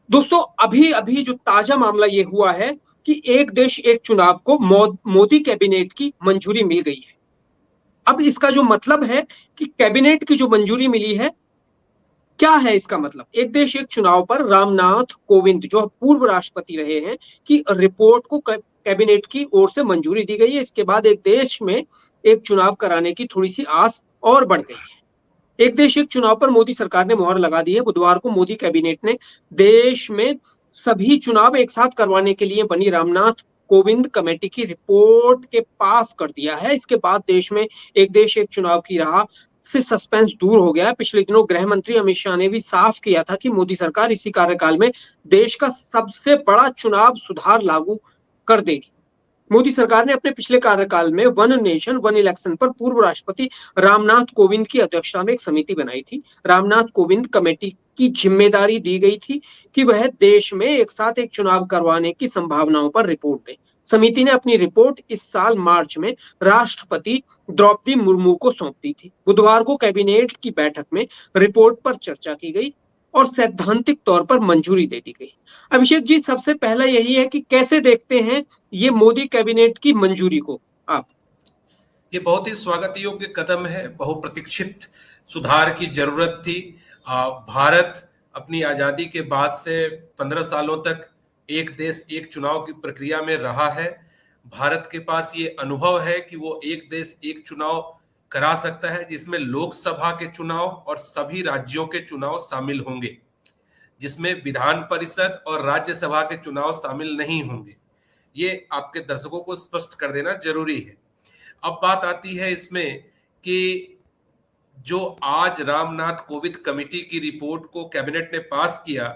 दोस्तों, अभी अभी जो ताजा मामला ये हुआ है कि एक देश एक चुनाव को मोदी कैबिनेट की मंजूरी मिल गई है। अब इसका जो मतलब है कि कैबिनेट की जो मंजूरी मिली है, क्या है इसका मतलब? एक देश एक चुनाव पर रामनाथ कोविंद, जो पूर्व राष्ट्रपति रहे हैं, की रिपोर्ट को कैबिनेट की ओर से मंजूरी दी गई है। इसके बाद एक देश में एक चुनाव कराने की थोड़ी सी आस और बढ़ गई है। एक देश एक चुनाव पर मोदी सरकार ने मुहर लगा दी है। बुधवार को मोदी कैबिनेट ने देश में सभी चुनाव एक साथ करवाने के लिए बनी रामनाथ कोविंद कमेटी की रिपोर्ट के पास कर दिया है। इसके बाद देश में एक देश एक चुनाव की राह से सस्पेंस दूर हो गया है। पिछले दिनों गृह मंत्री अमित शाह ने भी साफ किया था कि मोदी सरकार इसी कार्यकाल में देश का सबसे बड़ा चुनाव सुधार लागू कर देगी। मोदी सरकार ने अपने पिछले कार्यकाल में वन नेशन वन इलेक्शन पर पूर्व राष्ट्रपति रामनाथ कोविंद की अध्यक्षता में एक समिति बनाई थी। रामनाथ कोविंद कमेटी की जिम्मेदारी दी गई थी कि वह देश में एक साथ एक चुनाव करवाने की संभावनाओं पर रिपोर्ट दें। समिति ने अपनी रिपोर्ट इस साल मार्च में राष्ट्रपति द्रौपदी मुर्मू को सौंप दी थी। बुधवार को कैबिनेट की बैठक में रिपोर्ट पर चर्चा की गई और सैद्धांतिक तौर पर मंजूरी दे दी गई। अभिषेक जी, सबसे पहला यही है कि कैसे देखते हैं ये मोदी कैबिनेट की मंजूरी को आप? ये बहुत ही स्वागत योग्य कदम है। बहुप्रतीक्षित सुधार की जरूरत थी। भारत अपनी आजादी के बाद से 15 सालों तक एक देश एक चुनाव की प्रक्रिया में रहा है। भारत के पास ये अनुभव है कि वो एक देश एक चुनाव करा सकता है, जिसमें लोकसभा के चुनाव और सभी राज्यों के चुनाव शामिल होंगे, जिसमें विधान परिषद और राज्यसभा के चुनाव शामिल नहीं होंगे। ये आपके दर्शकों को स्पष्ट कर देना जरूरी है। अब बात आती है इसमें कि जो आज रामनाथ कोविंद कमेटी की रिपोर्ट को कैबिनेट ने पास किया,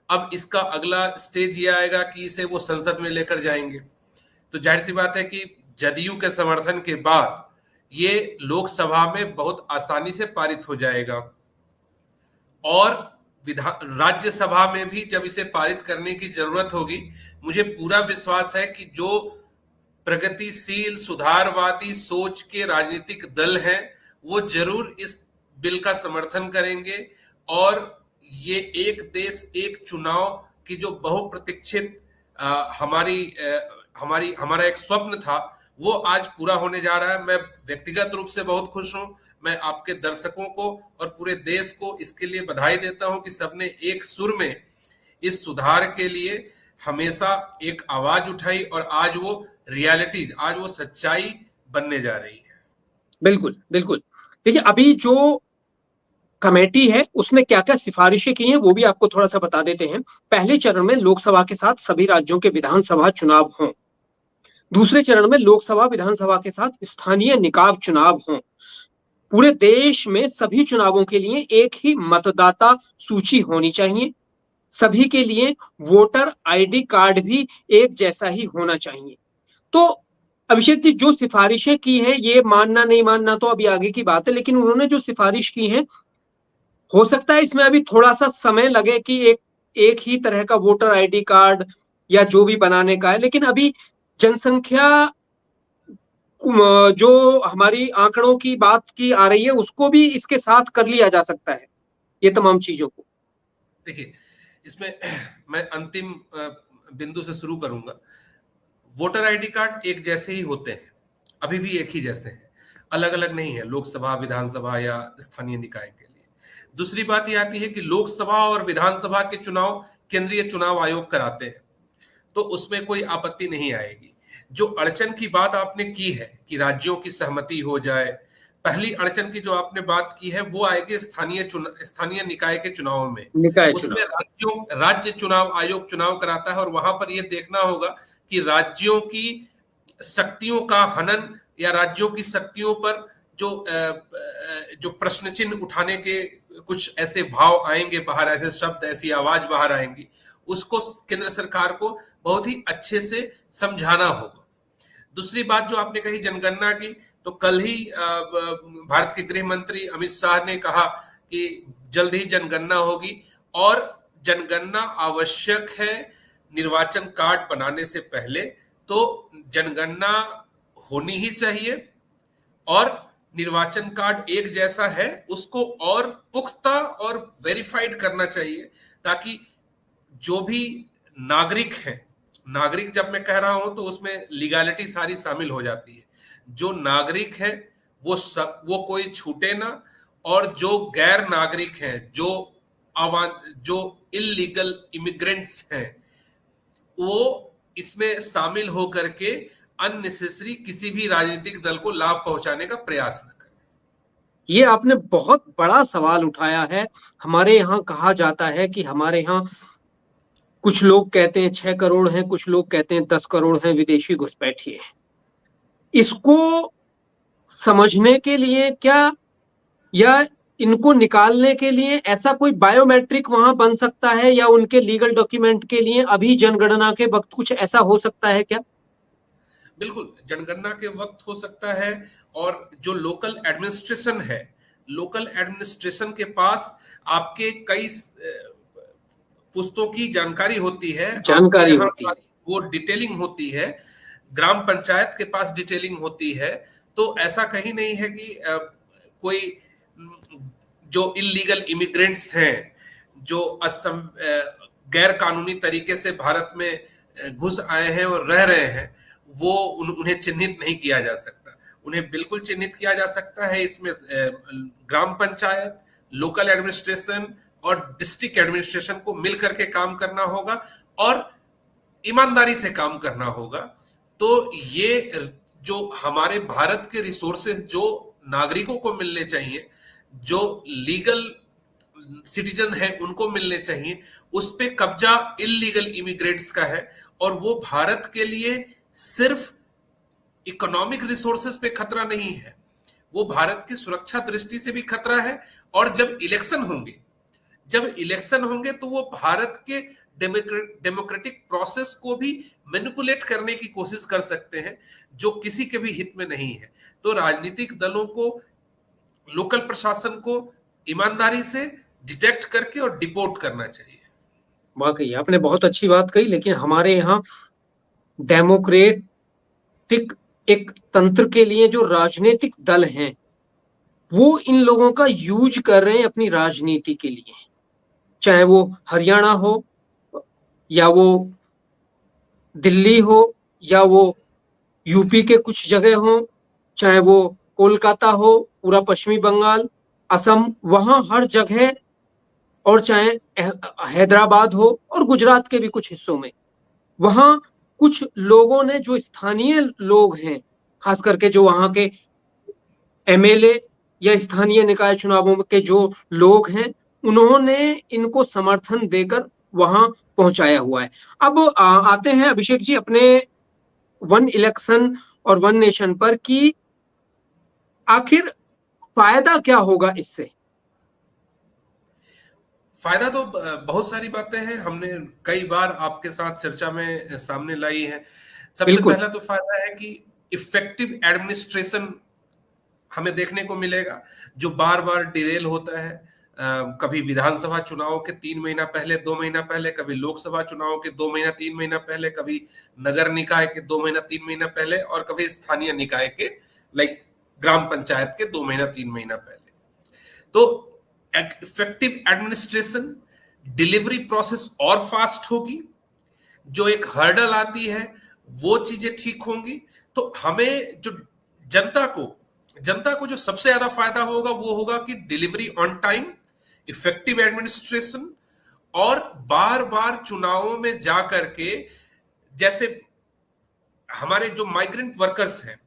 अब इसका अगला स्टेज ये आएगा कि इसे वो संसद में लेकर जाएंगे। तो जाहिर सी बात है कि जदयू के समर्थन के बाद ये लोकसभा में बहुत आसानी से पारित हो जाएगा और विधान राज्यसभा में भी जब इसे पारित करने की जरूरत होगी, मुझे पूरा विश्वास है कि जो प्रगतिशील सुधारवादी सोच के राजनीतिक दल हैं वो जरूर इस बिल का समर्थन करेंगे और ये एक देश एक चुनाव की जो बहुप्रतीक्षित हमारा एक स्वप्न था वो आज पूरा होने जा रहा है। मैं व्यक्तिगत रूप से बहुत खुश हूं। मैं आपके दर्शकों को और पूरे देश को इसके लिए बधाई देता हूं कि सबने एक सुर में इस सुधार के लिए हमेशा एक आवाज उठाई और आज वो रियलिटी, आज वो सच्चाई बनने जा रही है। बिल्कुल बिल्कुल। देखिए, अभी जो कमेटी है उसने क्या क्या सिफारिशें की हैं वो भी आपको थोड़ा सा बता देते हैं। पहले चरण में लोकसभा के साथ सभी राज्यों के विधानसभा चुनाव हों। दूसरे चरण में लोकसभा विधानसभा के साथ स्थानीय निकाय चुनाव हों। पूरे देश में सभी चुनावों के लिए एक ही मतदाता सूची होनी चाहिए। सभी के लिए वोटर आईडी कार्ड भी एक जैसा ही होना चाहिए। तो अभिषेक जी, जो सिफारिशें की हैं, ये मानना नहीं मानना तो अभी आगे की बात है, लेकिन उन्होंने जो सिफारिश की है, हो सकता है इसमें अभी थोड़ा सा समय लगे कि एक ही तरह का वोटर आईडी कार्ड या जो भी बनाने का है, लेकिन अभी जनसंख्या जो हमारी आंकड़ों की बात की आ रही है उसको भी इसके साथ कर लिया जा सकता है, ये तमाम चीजों को। देखिए, इसमें मैं अंतिम बिंदु से शुरू करूंगा। वोटर आईडी कार्ड एक जैसे ही होते हैं, अभी भी एक ही जैसे हैं, अलग अलग नहीं है लोकसभा विधानसभा या स्थानीय निकाय के लिए। दूसरी बात यह आती है कि लोकसभा और विधानसभा के चुनाव केंद्रीय चुनाव आयोग कराते हैं, तो उसमें कोई आपत्ति नहीं आएगी। जो अड़चन की बात आपने की है कि राज्यों की सहमति हो जाए, पहली अड़चन की जो आपने बात की है वो आएगी स्थानीय निकाय के चुनाव में। निकाय उसमें चुनाव, राज्य चुनाव आयोग चुनाव कराता है और वहां पर यह देखना होगा कि राज्यों की शक्तियों का हनन या राज्यों की शक्तियों पर जो प्रश्न चिन्ह उठाने के कुछ ऐसे भाव आएंगे बाहर, ऐसे शब्द, ऐसी आवाज बाहर आएंगी, उसको केंद्र सरकार को बहुत ही अच्छे से समझाना होगा। दूसरी बात जो आपने कही जनगणना की, तो कल ही भारत के गृह मंत्री अमित शाह ने कहा कि जल्द ही जनगणना होगी और जनगणना आवश्यक है निर्वाचन कार्ड बनाने से पहले। तो जनगणना होनी ही चाहिए और निर्वाचन कार्ड एक जैसा है उसको और पुख्ता और वेरीफाइड करना चाहिए, ताकि जो भी नागरिक हैं, नागरिक जब मैं कह रहा हूं तो उसमें लीगैलिटी सारी शामिल हो जाती है। जो नागरिक है वो कोई छूटे ना, और जो गैर नागरिक हैं, जो इलीगल इमिग्रेंट्स हैं, वो इसमें शामिल होकर के अननेसेसरी किसी भी राजनीतिक दल को लाभ पहुंचाने का प्रयास न करें। ये आपने बहुत बड़ा सवाल उठाया है। हमारे यहाँ कहा जाता है कि हमारे यहाँ कुछ लोग कहते हैं 6 करोड़ हैं, कुछ लोग कहते हैं 10 करोड़ हैं विदेशी घुसपैठिए। इसको समझने के लिए क्या, या इनको निकालने के लिए ऐसा कोई बायोमेट्रिक वहां बन सकता है, या उनके लीगल डॉक्यूमेंट के लिए अभी जनगणना के वक्त कुछ ऐसा हो सकता है क्या? बिल्कुल, जनगणना के वक्त हो सकता है। और जो लोकल एडमिनिस्ट्रेशन है, लोकल एडमिनिस्ट्रेशन के पास आपके कई पुस्तों की जानकारी होती है, आपके जानकारी यहाँ होती है। वो डिटेलिंग होती है, ग्राम पंचायत के पास डिटेलिंग होती है। तो ऐसा कहीं नहीं है कि कोई जो इलीगल इमिग्रेंट्स हैं, जो गैर कानूनी तरीके से भारत में घुस आए हैं और रह रहे हैं, वो उन्हें चिन्हित नहीं किया जा सकता। उन्हें बिल्कुल चिन्हित किया जा सकता है। इसमें ग्राम पंचायत, लोकल एडमिनिस्ट्रेशन और डिस्ट्रिक्ट एडमिनिस्ट्रेशन को मिलकर के काम करना होगा और ईमानदारी से काम करना होगा। तो ये जो हमारे भारत के रिसोर्सेज जो नागरिकों को मिलने चाहिए, जो लीगल सिटीजन है उनको मिलने चाहिए, उस पे कब्जा इलीगल इमिग्रेंट्स का है। और वो भारत के लिए सिर्फ इकोनॉमिक रिसोर्सेज पे खतरा नहीं है, वो भारत की सुरक्षा दृष्टि से भी खतरा है। और जब इलेक्शन होंगे तो वो भारत के डेमोक्रेटिक प्रोसेस को भी मैनिपुलेट करने की कोशिश कर सकते हैं, जो किसी के भी हित में नहीं है। तो राजनीतिक दलों को, लोकल प्रशासन को ईमानदारी से डिटेक्ट करके और डिपोर्ट करना चाहिए। वाकई आपने बहुत अच्छी बात कही, लेकिन हमारे यहाँ डेमोक्रेटिक एक तंत्र के लिए जो राजनीतिक दल हैं, वो इन लोगों का यूज कर रहे हैं अपनी राजनीति के लिए। चाहे वो हरियाणा हो, या वो दिल्ली हो, या वो यूपी के कुछ जगह हो, चाहे वो कोलकाता हो, पूरा पश्चिमी बंगाल, असम, वहां हर जगह, और चाहे हैदराबाद हो और गुजरात के भी कुछ हिस्सों में, वहां कुछ लोगों ने, जो स्थानीय लोग हैं, खास करके जो वहां के एमएलए या स्थानीय निकाय चुनावों के जो लोग हैं, उन्होंने इनको समर्थन देकर वहां पहुंचाया हुआ है। अब आते हैं अभिषेक जी अपने वन इलेक्शन और वन नेशन पर, कि आखिर फायदा क्या होगा इससे? फायदा तो बहुत सारी बातें हैं, हमने कई बार आपके साथ चर्चा में सामने लाई है। सबसे बिल्कुल। पहला तो फायदा है कि इफेक्टिव एडमिनिस्ट्रेशन हमें देखने को मिलेगा, जो बार बार डिरेल होता है। कभी विधानसभा चुनाव के 3 महीना पहले, 2 महीना पहले, कभी लोकसभा चुनाव के 2 महीना 3 महीना पहले, कभी नगर निकाय के 2 महीना 3 महीना पहले, और कभी स्थानीय निकाय के लाइक ग्राम पंचायत के 2 महीना 3 महीना पहले। तो इफेक्टिव एडमिनिस्ट्रेशन, डिलीवरी प्रोसेस और फास्ट होगी, जो एक हर्डल आती है वो चीजें ठीक होंगी। तो हमें जो जनता को जो सबसे ज्यादा फायदा होगा वो होगा कि delivery on time, effective administration, और बार बार चुनावों में जाकर के, जैसे हमारे जो माइग्रेंट वर्कर्स हैं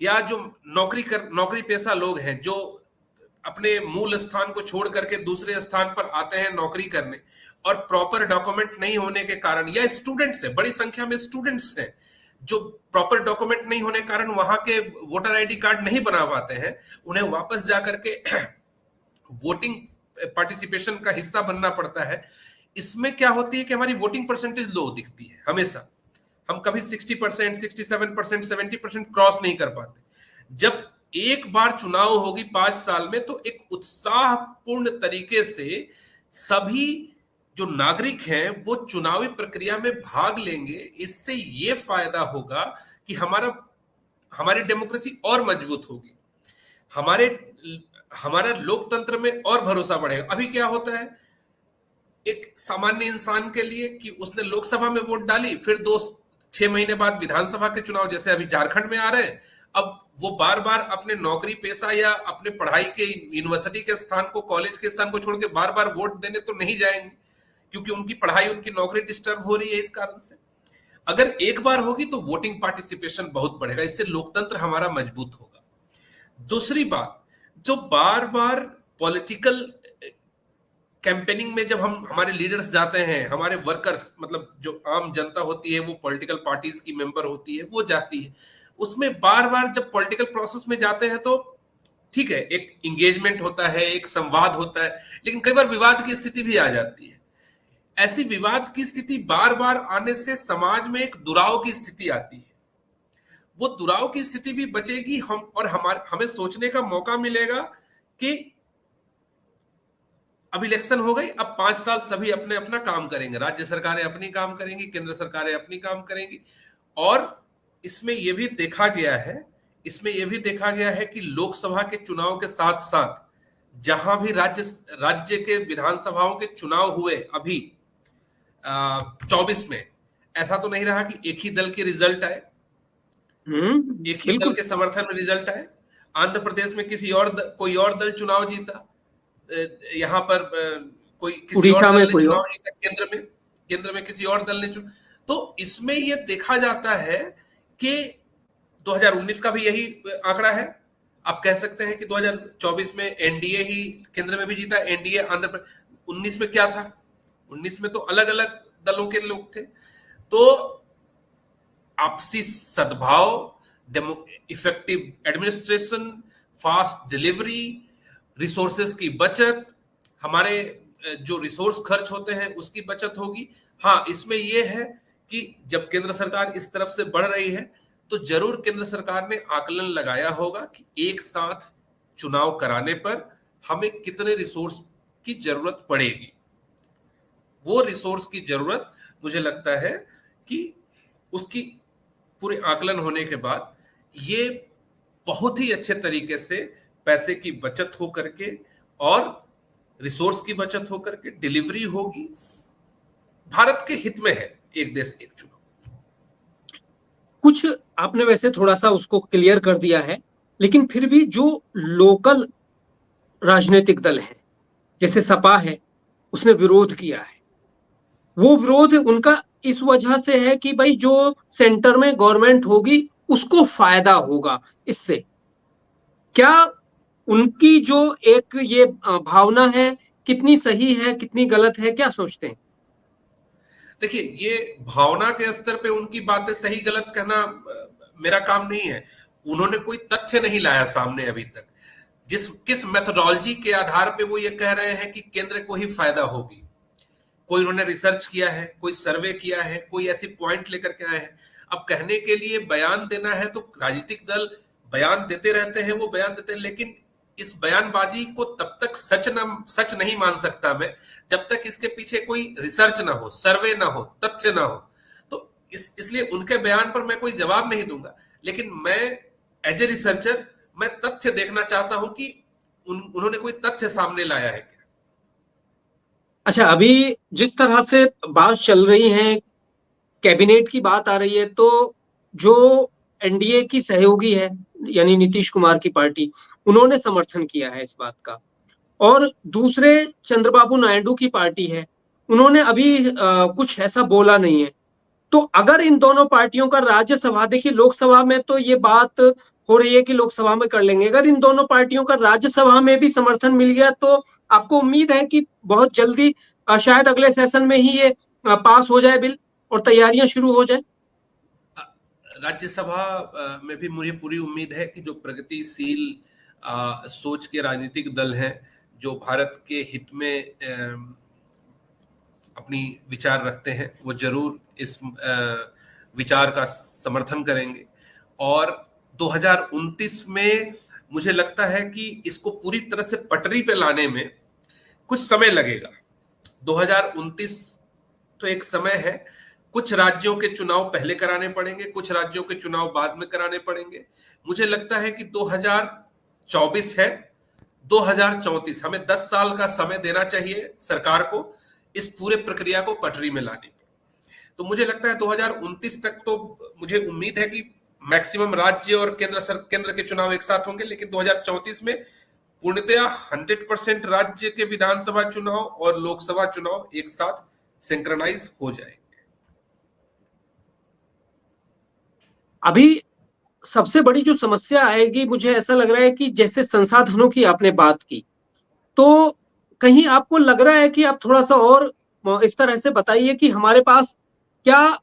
या जो नौकरी पेशा लोग हैं, जो अपने मूल स्थान को छोड़ करके दूसरे स्थान पर आते हैं नौकरी करने, और प्रॉपर डॉक्यूमेंट नहीं होने के कारण, या स्टूडेंट्स हैं, बड़ी संख्या में स्टूडेंट्स हैं जो प्रॉपर डॉक्यूमेंट नहीं होने के कारण वहां के वोटर आईडी कार्ड नहीं बना पाते हैं, उन्हें वापस जाकर के वोटिंग पार्टिसिपेशन का हिस्सा बनना पड़ता है। इसमें क्या होती है कि हमारी वोटिंग परसेंटेज लो दिखती है हमेशा। हम कभी 60%, 67%, 70% क्रॉस नहीं कर पाते। जब एक बार चुनाव होगी 5 साल में, तो एक उत्साहपूर्ण तरीके से सभी जो नागरिक हैं वो चुनावी प्रक्रिया में भाग लेंगे। इससे ये फायदा होगा कि हमारी डेमोक्रेसी और मजबूत होगी, हमारा लोकतंत्र में और भरोसा बढ़ेगा। अभी क्या होता है, एक सामान्य इंसान के लिए कि उसने लोकसभा में वोट डाली, फिर 6 महीने बाद विधानसभा के चुनाव जैसे अभी झारखंड में आ रहे हैं, अब वो बार बार अपने नौकरी पेशा या अपने पढ़ाई के यूनिवर्सिटी के स्थान को, कॉलेज के स्थान को छोड़ के बार बार वोट देने तो नहीं जाएंगे, क्योंकि उनकी पढ़ाई, उनकी नौकरी डिस्टर्ब हो रही है इस कारण से। अगर एक बार होगी तो वोटिंग पार्टिसिपेशन बहुत बढ़ेगा, इससे लोकतंत्र हमारा मजबूत होगा। दूसरी बात, जो बार बार पॉलिटिकल कैंपेनिंग में जब हम, हमारे लीडर्स जाते हैं, हमारे वर्कर्स, मतलब जो आम जनता होती है, वो पॉलिटिकल पार्टीज की मेंबर होती है, वो जाती है, उसमें बार बार जब पॉलिटिकल प्रोसेस में जाते हैं तो ठीक है, एक इंगेजमेंट होता है, एक संवाद होता है, लेकिन कई बार विवाद की स्थिति भी आ जाती है। ऐसी विवाद की स्थिति बार बार आने से समाज में एक दुराव की स्थिति आती है। वो दुराव की स्थिति भी बचेगी, हम और हमें सोचने का मौका मिलेगा कि अब इलेक्शन हो गई, अब 5 साल सभी अपने अपना काम करेंगे, राज्य सरकारें अपनी काम करेंगी, केंद्र सरकारें अपनी काम करेंगी। और इसमें यह भी देखा गया है कि लोकसभा के चुनाव के साथ साथ जहां भी राज्य के विधानसभाओं के चुनाव हुए अभी 24 में, ऐसा तो नहीं रहा कि एक ही दल के रिजल्ट आए, एक ही दल के समर्थन में रिजल्ट आए। आंध्र प्रदेश में कोई और दल चुनाव जीता, यहाँ पर कोई किसी और दल ने चुनाव जीता, केंद्र में किसी और दल ने चुनाव। तो इसमें यह देखा जाता है कि 2019 का भी यही आंकड़ा है। आप कह सकते हैं कि 2024 में एनडीए ही केंद्र में भी जीता, एनडीए आंध्र प्रदेश। 19 में क्या था? 19 में तो अलग अलग दलों के लोग थे। तो आपसी सद्भाव, effective administration, fast delivery, resources की बचत, हमारे जो रिसोर्स खर्च होते हैं उसकी बचत होगी। हाँ, इसमें यह है कि जब केंद्र सरकार इस तरफ से बढ़ रही है तो जरूर केंद्र सरकार ने आकलन लगाया होगा कि एक साथ चुनाव कराने पर हमें कितने रिसोर्स की जरूरत पड़ेगी। वो रिसोर्स की जरूरत मुझे लगता है कि उसकी पूरे आकलन होने के बाद ये बहुत ही अच्छे तरीके से पैसे की बचत हो करके और रिसोर्स की बचत हो करके डिलीवरी होगी। भारत के हित में है एक देश एक चुनाव। कुछ आपने वैसे थोड़ा सा उसको क्लियर कर दिया है, लेकिन फिर भी जो लोकल राजनीतिक दल है, जैसे सपा है, उसने विरोध किया है। वो विरोध उनका इस वजह से है कि भाई जो सेंटर में गवर्नमेंट होगी उसको फायदा होगा इससे। क्या उनकी जो एक ये भावना है, कितनी सही है, कितनी गलत है, क्या सोचते हैं? देखिए, ये भावना के स्तर पे उनकी बातें सही गलत कहना मेरा काम नहीं है। उन्होंने कोई तथ्य नहीं लाया सामने अभी तक। किस मेथोडोलॉजी के आधार पे वो ये कह रहे हैं कि केंद्र को ही फायदा होगी। कोई उन्होंने रिसर्च किया है, कोई सर्वे किया है, कोई ऐसी पॉइंट लेकर के आए हैं? अब कहने के लिए बयान देना है तो राजनीतिक दल बयान देते रहते हैं, वो बयान देते हैं, लेकिन इस बयानबाजी को तब तक सच नहीं मान सकता मैं जब तक इसके पीछे कोई रिसर्च ना हो, सर्वे ना हो, तथ्य ना हो। तो इसलिए उनके बयान पर मैं कोई जवाब नहीं दूंगा, लेकिन मैं एज ए रिसर्चर मैं तथ्य देखना चाहता हूं कि उन्होंने कोई तथ्य सामने लाया है क्या। अच्छा, अभी जिस तरह से बात चल रही है, कैबिनेट की बात आ रही है, तो जो एनडीए की सहयोगी है यानी नीतीश कुमार की पार्टी, उन्होंने समर्थन किया है इस बात का। और दूसरे चंद्रबाबू नायडू की पार्टी है, उन्होंने अभी कुछ ऐसा बोला नहीं है। तो अगर इन दोनों पार्टियों का राज्यसभा, देखिए लोकसभा में तो ये बात हो रही है कि लोकसभा में कर लेंगे, अगर इन दोनों पार्टियों का राज्यसभा में भी समर्थन मिल गया तो आपको उम्मीद है कि बहुत जल्दी शायद अगले सेशन में ही ये पास हो जाए बिल और तैयारियां शुरू हो जाए? राज्यसभा में भी मुझे पूरी उम्मीद है कि जो प्रगतिशील सोच के राजनीतिक दल हैं, जो भारत के हित में अपनी विचार रखते हैं, वो जरूर इस विचार का समर्थन करेंगे। और 2029 में मुझे लगता है कि इसको पूरी तरह से पटरी पे लाने में कुछ समय लगेगा। 2029 तो एक समय है, कुछ राज्यों के चुनाव पहले कराने पड़ेंगे, कुछ राज्यों के चुनाव बाद में कराने पड़ेंगे। मुझे लगता है कि 2024 है, 2034 हमें 10 साल का समय देना चाहिए सरकार को इस पूरे प्रक्रिया को पटरी में लाने पर। तो मुझे लगता है 2029 तक तो मुझे उम्मीद है कि मैक्सिमम राज्य और केंद्र के चुनाव एक साथ होंगे, लेकिन 2034 में पूर्णतया 100% राज्य के विधानसभा चुनाव और लोकसभा चुनाव एक साथ सिंक्रनाइज हो जाएंगे। अभी सबसे बड़ी जो समस्या आएगी, मुझे ऐसा लग रहा है कि जैसे संसाधनों की आपने बात की, तो कहीं आपको लग रहा है कि आप थोड़ा सा और इस तरह से बताइए कि हमारे पास क्या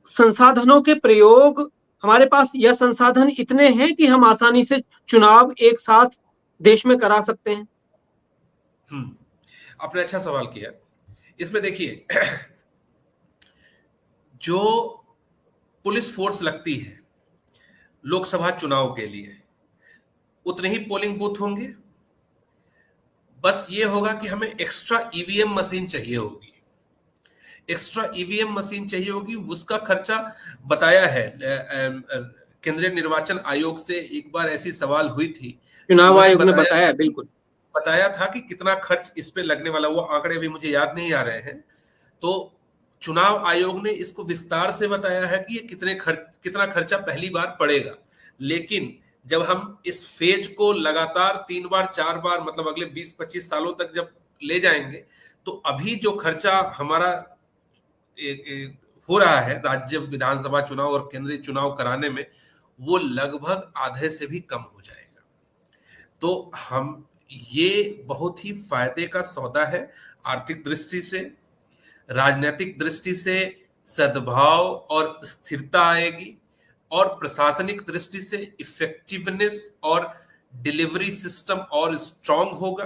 संसाधनों के प्रयोग, हमारे पास यह संसाधन इतने हैं कि हम आसानी से चुनाव एक साथ देश में करा सकते हैं? आपने अच्छा सवाल किया। इसमें देखिए, जो पुलिस फोर्स लगती है लोकसभा चुनाव के लिए, उतने ही पोलिंग बूथ होंगे। बस ये होगा कि हमें एक्स्ट्रा ईवीएम मशीन चाहिए होगी, एक्स्ट्रा ईवीएम मशीन चाहिए होगी। उसका खर्चा बताया है केंद्रीय निर्वाचन आयोग से। एक बार ऐसी सवाल हुई थी, चुनाव उन्होंने आयोग ने बताया, बिल्कुल बताया था कि कितना खर्च इस पे लगने वाला। वो आंकड़े भी मुझे याद नहीं आ रहे हैं। तो चुनाव आयोग ने इसको विस्तार से बताया है कि ये कितना खर्चा पहली बार पड़ेगा। लेकिन जब हम इस फेज को लगातार 3 बार 4 बार, मतलब अगले 20-25 सालों तक जब ले जाएंगे, तो अभी जो खर्चा हमारा हो रहा है राज्य विधानसभा चुनाव और केंद्रीय चुनाव कराने में, वो लगभग आधे से भी कम हो जाएगा। तो हम ये बहुत ही फायदे का सौदा है। आर्थिक दृष्टि से, राजनीतिक दृष्टि से सद्भाव और स्थिरता आएगी, और प्रशासनिक दृष्टि से इफेक्टिवनेस और डिलीवरी सिस्टम और स्ट्रांग होगा।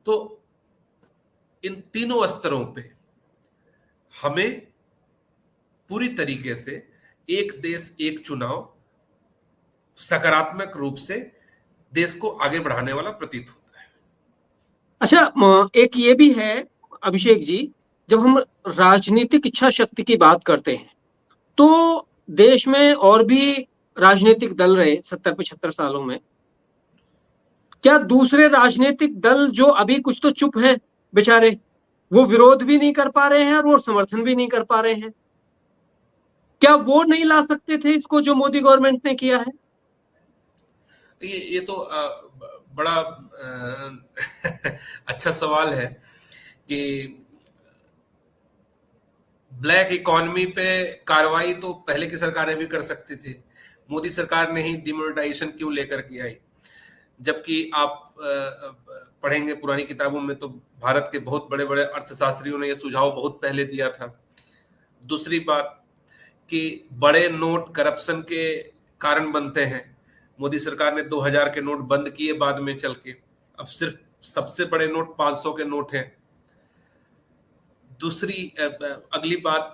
तो इन तीनों स्तरों पे हमें पूरी तरीके से एक देश एक चुनाव सकारात्मक रूप से देश को आगे बढ़ाने वाला प्रतीत होता है। अच्छा, एक ये भी है अभिषेक जी, जब हम राजनीतिक इच्छा शक्ति की बात करते हैं, तो देश में और भी राजनीतिक दल रहे 70-75 सालों में। क्या दूसरे राजनीतिक दल जो अभी कुछ तो चुप हैं बेचारे, वो विरोध भी नहीं कर पा रहे हैं और वो समर्थन भी नहीं कर पा रहे हैं, क्या वो नहीं ला सकते थे इसको जो मोदी गवर्नमेंट ने किया है? ये तो बड़ा अच्छा सवाल है कि ब्लैक इकोनॉमी पे कार्रवाई तो पहले की सरकारें भी कर सकती थी। मोदी सरकार ने ही डिमोनेटाइजेशन क्यों लेकर के आई? जबकि आप पढ़ेंगे पुरानी किताबों में तो भारत के बहुत बड़े बड़े अर्थशास्त्रियों ने यह सुझाव बहुत पहले दिया था। दूसरी बात कि बड़े नोट करप्शन के कारण बनते हैं। मोदी सरकार ने 2000 के नोट बंद किए बाद में चल के, अब सिर्फ सबसे बड़े नोट 500 के नोट हैं। दूसरी अगली बात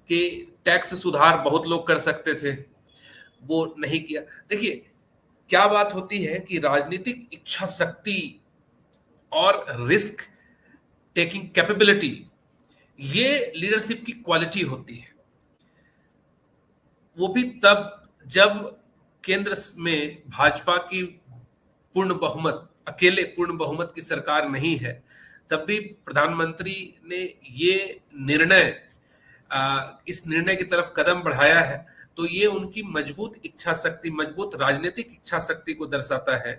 कि टैक्स सुधार बहुत लोग कर सकते थे, वो नहीं किया। देखिए क्या बात होती है कि राजनीतिक इच्छा शक्ति और रिस्क टेकिंग कैपेबिलिटी, ये लीडरशिप की क्वालिटी होती है। वो भी तब जब केंद्र में भाजपा की पूर्ण बहुमत, अकेले पूर्ण बहुमत की सरकार नहीं है, तब भी प्रधानमंत्री ने ये निर्णय, इस निर्णय की तरफ कदम बढ़ाया है। तो ये उनकी मजबूत इच्छा शक्ति, मजबूत राजनीतिक इच्छा शक्ति को दर्शाता है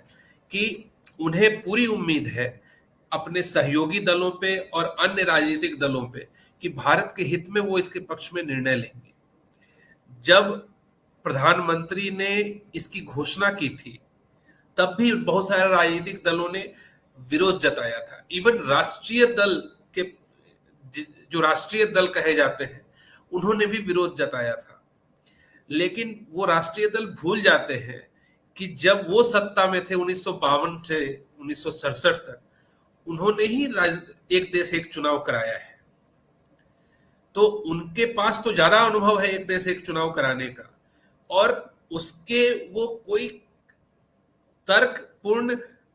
कि उन्हें पूरी उम्मीद है अपने सहयोगी दलों पे और अन्य राजनीतिक दलों पे कि भारत के हित में वो इसके पक्ष में निर्णय लेंगे। जब प्रधानमंत्री ने इसकी घोषणा की थी, तब भी बहुत सारे राजनीतिक दलों ने विरोध जताया था। इवन राष्ट्रीय दल के, जो राष्ट्रीय दल कहे जाते हैं, उन्होंने भी विरोध जताया था। लेकिन वो राष्ट्रीय दल भूल जाते हैं कि जब वो सत्ता में थे 1952 से 1967 तक, उन्होंने ही एक देश एक चुनाव कराया है। तो उनके पास तो ज्यादा अनुभव है एक देश एक चुनाव कराने का, और उसके वो कोई तर्कपूर्ण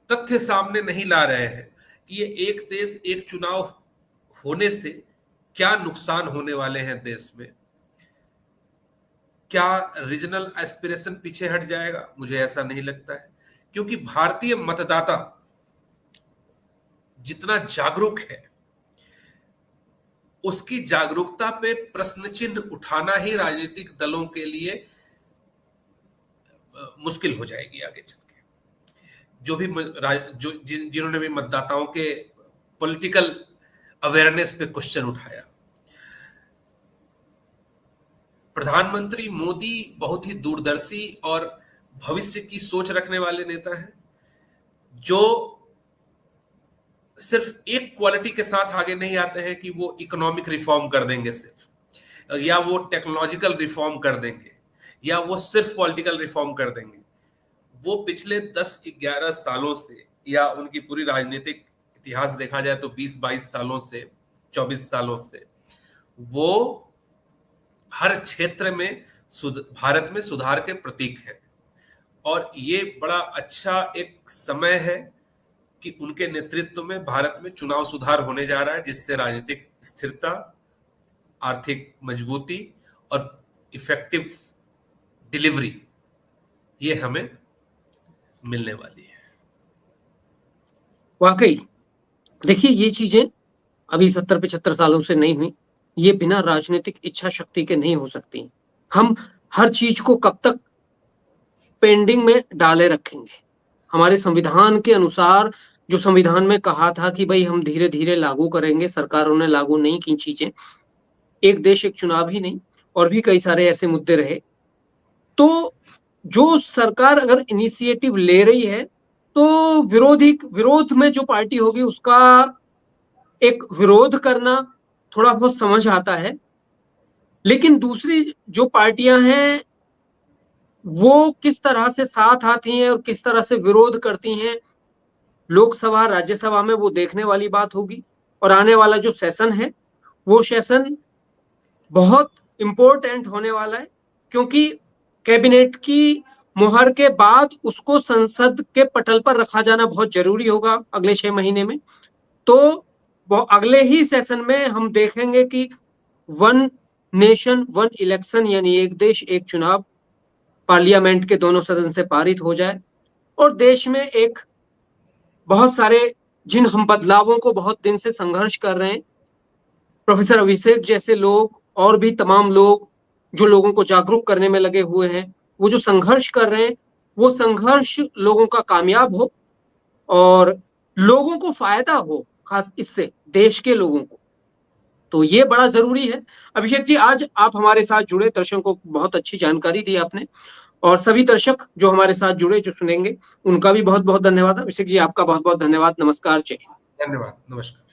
तथ्य सामने नहीं ला रहे हैं कि ये एक देश एक चुनाव होने से क्या नुकसान होने वाले हैं देश में। क्या रीजनल एस्पिरेशन पीछे हट जाएगा? मुझे ऐसा नहीं लगता है, क्योंकि भारतीय मतदाता जितना जागरूक है, उसकी जागरूकता पे प्रश्न चिन्ह उठाना ही राजनीतिक दलों के लिए मुश्किल हो जाएगी आगे चल के। जो भी जिन्होंने भी मतदाताओं के पॉलिटिकल अवेयरनेस पे क्वेश्चन उठाया। प्रधानमंत्री मोदी बहुत ही दूरदर्शी और भविष्य की सोच रखने वाले नेता हैं, जो सिर्फ एक क्वालिटी के साथ आगे नहीं आते हैं कि वो इकोनॉमिक रिफॉर्म कर देंगे सिर्फ, या वो टेक्नोलॉजिकल रिफॉर्म कर देंगे, या वो सिर्फ पॉलिटिकल रिफॉर्म कर देंगे। वो पिछले 10-11 सालों से, या उनकी पूरी राजनीतिक इतिहास देखा जाए तो 20-22 सालों से, 24 सालों से, वो हर क्षेत्र में भारत में सुधार के प्रतीक है। और ये बड़ा अच्छा एक समय है कि उनके नेतृत्व में भारत में चुनाव सुधार होने जा रहा है, जिससे राजनीतिक स्थिरता, आर्थिक मजबूती और इफेक्टिव डिलीवरी ये हमें मिलने वाली है। वाकई देखिए, ये चीजें अभी 70-75 सालों से नहीं हुई। ये बिना राजनीतिक इच्छा शक्ति के नहीं हो सकती। हम हर चीज को कब तक पेंडिंग में डाले रखेंगे? हमारे संविधान के अनुसार, जो संविधान में कहा था कि भाई हम धीरे धीरे लागू करेंगे, सरकारों ने लागू नहीं की चीजें। एक देश एक चुनाव ही नहीं, और भी कई सारे ऐसे मुद्दे रहे। तो जो सरकार अगर इनिशिएटिव ले रही है, तो विरोध में जो पार्टी होगी उसका एक विरोध करना थोड़ा बहुत समझ आता है। लेकिन दूसरी जो पार्टियां हैं वो किस तरह से साथ आती हैं और किस तरह से विरोध करती हैं, लोकसभा राज्यसभा में वो देखने वाली बात होगी। और आने वाला जो सेशन है, वो सेशन बहुत इंपॉर्टेंट होने वाला है, क्योंकि कैबिनेट की मुहर के बाद उसको संसद के पटल पर रखा जाना बहुत जरूरी होगा अगले 6 महीने में। तो वो अगले ही सेशन में हम देखेंगे कि वन नेशन वन इलेक्शन, यानी एक देश एक चुनाव, पार्लियामेंट के दोनों सदन से पारित हो जाए, और देश में एक बहुत सारे, जिन हम बदलावों को बहुत दिन से संघर्ष कर रहे हैं, प्रोफेसर अभिषेक जैसे लोग और भी तमाम लोग जो लोगों को जागरूक करने में लगे हुए हैं, वो जो संघर्ष कर रहे हैं, वो संघर्ष लोगों का कामयाब हो और लोगों को फायदा हो, खास इससे देश के लोगों को। तो ये बड़ा जरूरी है। अभिषेक जी, आज आप हमारे साथ जुड़े, दर्शकों को बहुत अच्छी जानकारी दी आपने, और सभी दर्शक जो हमारे साथ जुड़े, जो सुनेंगे, उनका भी बहुत बहुत धन्यवाद। अभिषेक जी, आपका बहुत बहुत धन्यवाद। नमस्कार। जय। धन्यवाद। नमस्कार।